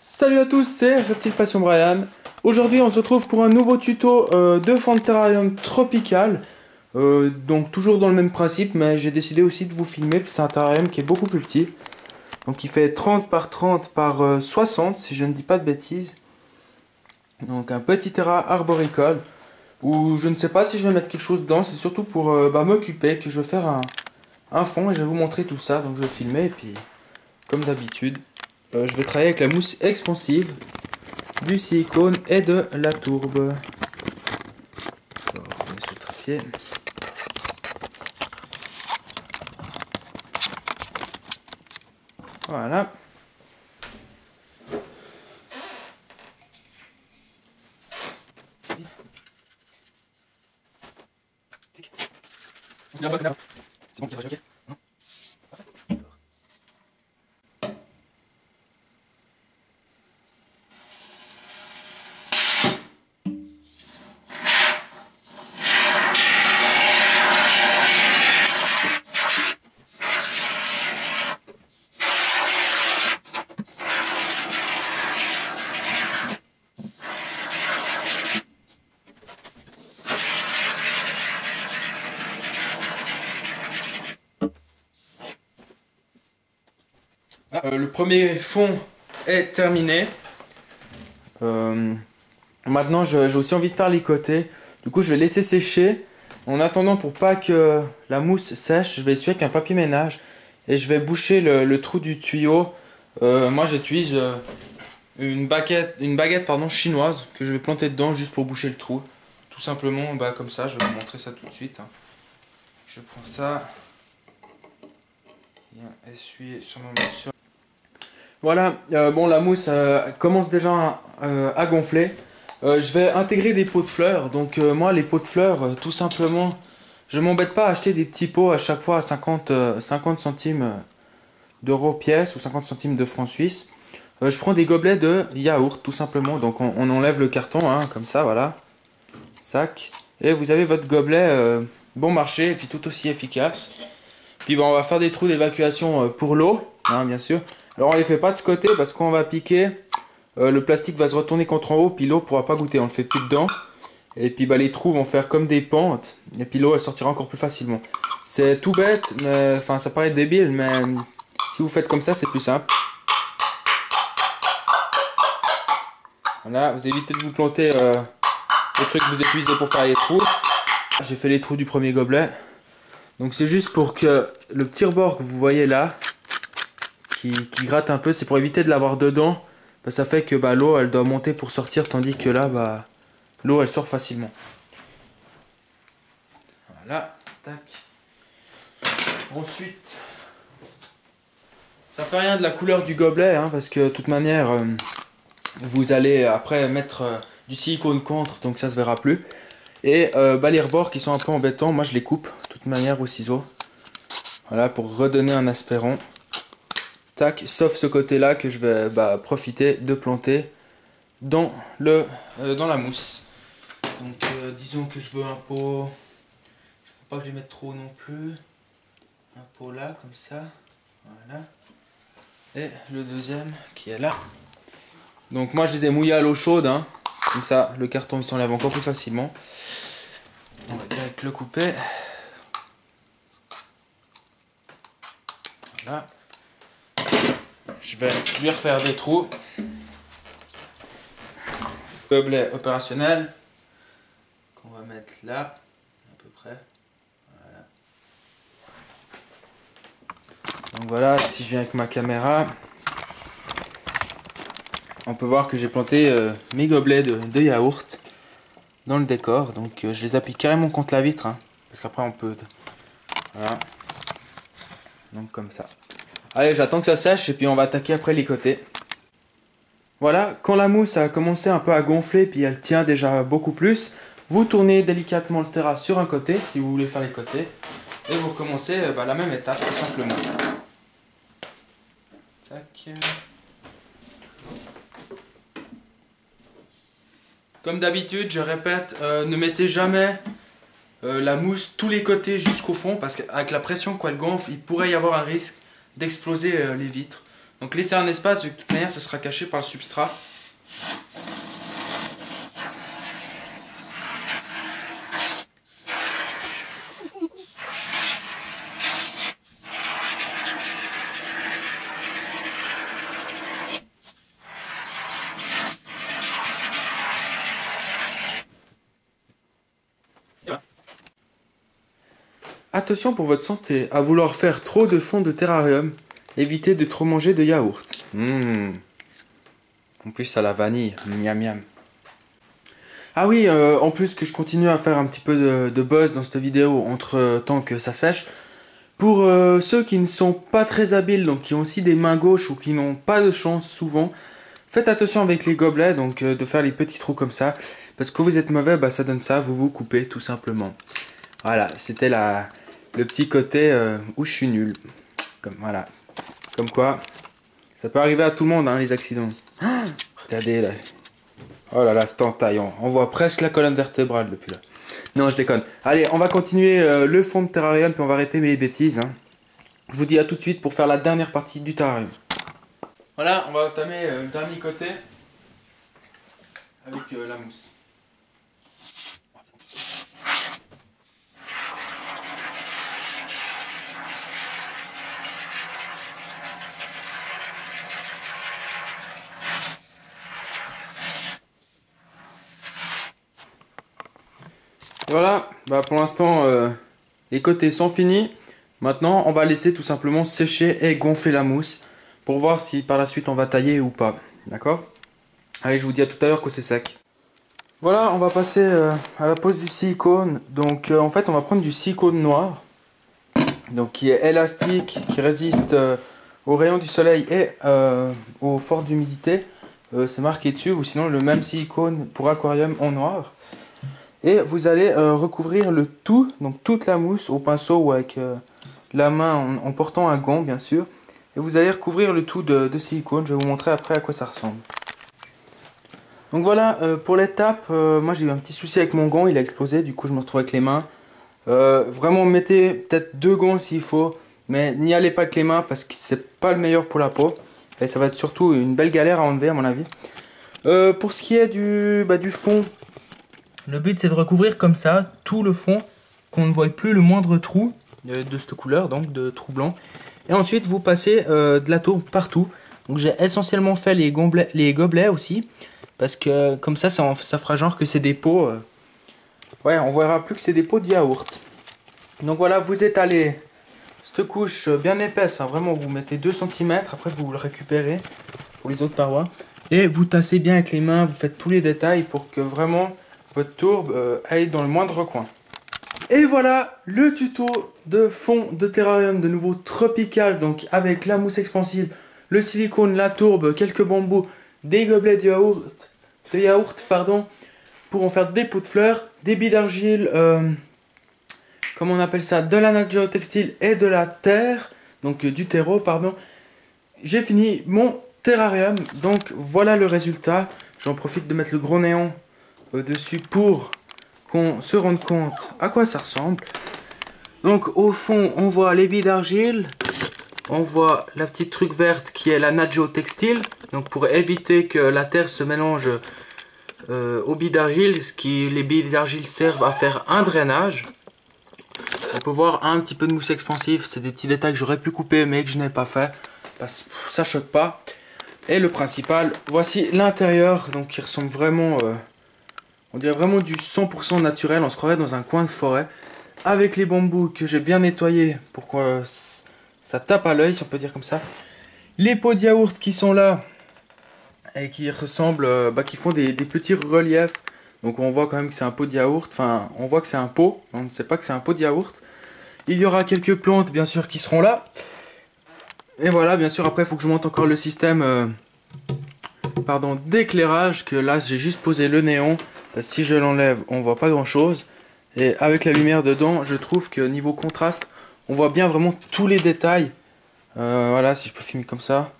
Salut à tous, c'est Reptile Passion Brian. Aujourd'hui on se retrouve pour un nouveau tuto de fond de terrarium tropical. Donc toujours dans le même principe, mais j'ai décidé aussi de vous filmer. C'est un terrarium qui est beaucoup plus petit. Donc il fait 30 par 30 par 60 si je ne dis pas de bêtises. Donc un petit terrain arboricole où je ne sais pas si je vais mettre quelque chose dedans. C'est surtout pour m'occuper que je vais faire un fond et je vais vous montrer tout ça. Donc je vais filmer et puis comme d'habitude je vais travailler avec la mousse expansive, du silicone et de la tourbe. Alors, on met sur le trépied. Voilà. C'est bon, il va ok. Le premier fond est terminé. Maintenant, j'ai aussi envie de faire les côtés. Du coup, je vais laisser sécher. En attendant, pour pas que la mousse sèche, je vais essuyer avec un papier ménage et je vais boucher le trou du tuyau. Moi, j'utilise une baguette pardon, chinoise que je vais planter dedans juste pour boucher le trou. Tout simplement, comme ça. Je vais vous montrer ça tout de suite. Je prends ça. Bien essuyer sur mon morceau. Voilà, bon, la mousse commence déjà à gonfler. Je vais intégrer des pots de fleurs. Donc moi, les pots de fleurs, tout simplement, je m'embête pas à acheter des petits pots à chaque fois à 50 centimes d'euros pièce ou 50 centimes de francs suisses. Je prends des gobelets de yaourt, tout simplement. Donc on enlève le carton, comme ça, voilà. Sac. Et vous avez votre gobelet bon marché et puis tout aussi efficace. Puis on va faire des trous d'évacuation pour l'eau, bien sûr. Alors on les fait pas de ce côté parce qu'on va piquer, le plastique va se retourner contre en haut, puis l'eau pourra pas goûter, on le fait plus dedans. Et puis les trous vont faire comme des pentes, et puis l'eau elle sortira encore plus facilement. C'est tout bête, mais enfin ça paraît débile, mais si vous faites comme ça c'est plus simple. Voilà, vous évitez de vous planter les trucs que vous utilisez pour faire les trous. J'ai fait les trous du premier gobelet. Donc c'est juste pour que le petit rebord que vous voyez là, qui gratte un peu, c'est pour éviter de l'avoir dedans. Ça fait que l'eau elle doit monter pour sortir, tandis que là l'eau elle sort facilement. Voilà, tac. Ensuite, ça fait rien de la couleur du gobelet, parce que de toute manière vous allez après mettre du silicone contre, donc ça se verra plus. Et les rebords qui sont un peu embêtants, moi je les coupe de toute manière au ciseau. Voilà, pour redonner un aspect rond. Tac, sauf ce côté-là que je vais profiter de planter dans la mousse. Donc disons que je veux un pot, il faut pas que je les mette trop non plus. Un pot là, comme ça, voilà. Et le deuxième qui est là. Donc moi je les ai mouillés à l'eau chaude, comme ça le carton il s'enlève encore plus facilement. On va direct le couper. Voilà. Je vais lui refaire des trous. Gobelet opérationnel qu'on va mettre là, à peu près. Voilà. Donc voilà, si je viens avec ma caméra, on peut voir que j'ai planté mes gobelets de yaourt dans le décor. Donc je les applique carrément contre la vitre, parce qu'après on peut... Voilà. Donc comme ça. Allez, j'attends que ça sèche et puis on va attaquer après les côtés. Voilà, quand la mousse a commencé un peu à gonfler, puis elle tient déjà beaucoup plus, vous tournez délicatement le terrain sur un côté, si vous voulez faire les côtés, et vous recommencez la même étape, tout simplement. Tac. Comme d'habitude, je répète, ne mettez jamais la mousse tous les côtés jusqu'au fond, parce qu'avec la pression qu'elle gonfle, il pourrait y avoir un risque d'exploser les vitres. Donc laissez un espace, de toute manière ça sera caché par le substrat. Attention pour votre santé, à vouloir faire trop de fond de terrarium, évitez de trop manger de yaourt. En plus à la vanille, miam miam. Ah oui, en plus que je continue à faire un petit peu de buzz dans cette vidéo entre temps que ça sèche. Pour ceux qui ne sont pas très habiles, donc qui ont aussi des mains gauches ou qui n'ont pas de chance souvent, faites attention avec les gobelets, donc de faire les petits trous comme ça. Parce que quand vous êtes mauvais, bah, ça donne ça, vous vous coupez tout simplement. Voilà, c'était le petit côté où je suis nul. Voilà. Comme quoi, ça peut arriver à tout le monde, hein, les accidents. Ah, regardez là. Oh là là, c'est en taille. On voit presque la colonne vertébrale depuis là. Non, je déconne. Allez, on va continuer le fond de terrarium, puis on va arrêter mes bêtises. Hein. Je vous dis à tout de suite pour faire la dernière partie du terrarium. Voilà, on va entamer le dernier côté avec la mousse. Voilà, bah pour l'instant les côtés sont finis. Maintenant on va laisser tout simplement sécher et gonfler la mousse pour voir si par la suite on va tailler ou pas. D'accord? Allez, je vous dis à tout à l'heure que c'est sec. Voilà, on va passer à la pose du silicone. Donc en fait on va prendre du silicone noir. Donc qui est élastique, qui résiste aux rayons du soleil et aux fortes d'humidité. C'est marqué dessus, ou sinon le même silicone pour aquarium en noir. Et vous allez recouvrir le tout, donc toute la mousse au pinceau ou avec la main en portant un gant bien sûr. Et vous allez recouvrir le tout de silicone. Je vais vous montrer après à quoi ça ressemble. Donc voilà, pour l'étape, moi j'ai eu un petit souci avec mon gant, il a explosé, du coup je me retrouve avec les mains. Vraiment mettez peut-être 2 gants s'il faut, mais n'y allez pas avec les mains parce que c'est pas le meilleur pour la peau. Et ça va être surtout une belle galère à enlever à mon avis. Pour ce qui est du fond, le but c'est de recouvrir comme ça tout le fond, qu'on ne voit plus le moindre trou de cette couleur, donc de trou blanc. Et ensuite vous passez de la tourbe partout. Donc j'ai essentiellement fait les gobelets aussi, parce que comme ça fera genre que c'est des pots. Ouais, on verra plus que c'est des pots de yaourt. Donc voilà, vous étalez cette couche bien épaisse, hein, vraiment vous mettez 2 cm, après vous le récupérez pour les autres parois. Et vous tassez bien avec les mains, vous faites tous les détails pour que vraiment votre tourbe aille dans le moindre coin. Et voilà le tuto de fond de terrarium de nouveau tropical, donc avec la mousse expansive, le silicone, la tourbe, quelques bambous, des gobelets de yaourt, pour en faire des pots de fleurs, des billes d'argile, comment on appelle ça, de la natte géotextile et de la terre, donc du terreau, pardon. J'ai fini mon terrarium, donc voilà le résultat. J'en profite de mettre le gros néon dessus pour qu'on se rende compte à quoi ça ressemble. Donc au fond on voit les billes d'argile, on voit la petite truc verte qui est la natte géotextile, donc pour éviter que la terre se mélange aux billes d'argile, les billes d'argile servent à faire un drainage. On peut voir un petit peu de mousse expansive, c'est des petits détails que j'aurais pu couper mais que je n'ai pas fait parce que ça choque pas. Et le principal, voici l'intérieur, donc qui ressemble vraiment, on dirait vraiment du 100% naturel, on se croirait dans un coin de forêt. Avec les bambous que j'ai bien nettoyés pour que ça tape à l'œil, si on peut dire comme ça. Les pots de yaourt qui sont là et qui ressemblent, qui font des petits reliefs. Donc on voit quand même que c'est un pot de yaourt, enfin on voit que c'est un pot, on ne sait pas que c'est un pot de yaourt. Il y aura quelques plantes bien sûr qui seront là. Et voilà, bien sûr après il faut que je monte encore le système d'éclairage, que là j'ai juste posé le néon. Si je l'enlève on voit pas grand chose. Et avec la lumière dedans je trouve que niveau contraste on voit bien vraiment tous les détails. Voilà, si je peux filmer comme ça.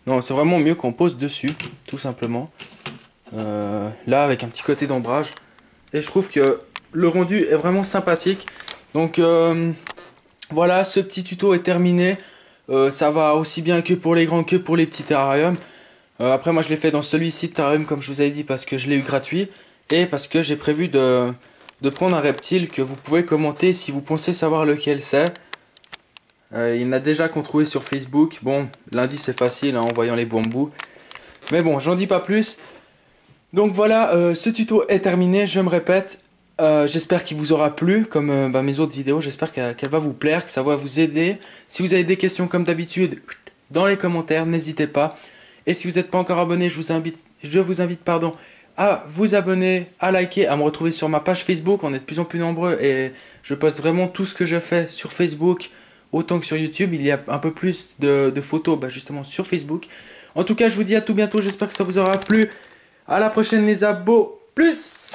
Non, c'est vraiment mieux qu'on pose dessus, tout simplement. Là avec un petit côté d'ombrage. Et je trouve que le rendu est vraiment sympathique. Donc voilà, ce petit tuto est terminé. Ça va aussi bien que pour les grands que pour les petits terrariums. Après moi je l'ai fait dans celui-ci de terrarium comme je vous avais dit parce que je l'ai eu gratuit. Et parce que j'ai prévu de prendre un reptile que vous pouvez commenter si vous pensez savoir lequel c'est. Il y en a déjà qu'on trouvait sur Facebook. Bon, l'indice c'est facile hein, en voyant les bambous. Mais bon, j'en dis pas plus. Donc voilà, ce tuto est terminé, je me répète. J'espère qu'il vous aura plu, comme mes autres vidéos. J'espère qu'elle va vous plaire, que ça va vous aider. Si vous avez des questions comme d'habitude, dans les commentaires, n'hésitez pas. Et si vous n'êtes pas encore abonné, je vous invite pardon, à vous abonner, à liker, à me retrouver sur ma page Facebook. On est de plus en plus nombreux et je poste vraiment tout ce que je fais sur Facebook, autant que sur YouTube. Il y a un peu plus de photos justement sur Facebook. En tout cas, je vous dis à tout bientôt. J'espère que ça vous aura plu. À la prochaine les abos. Plus!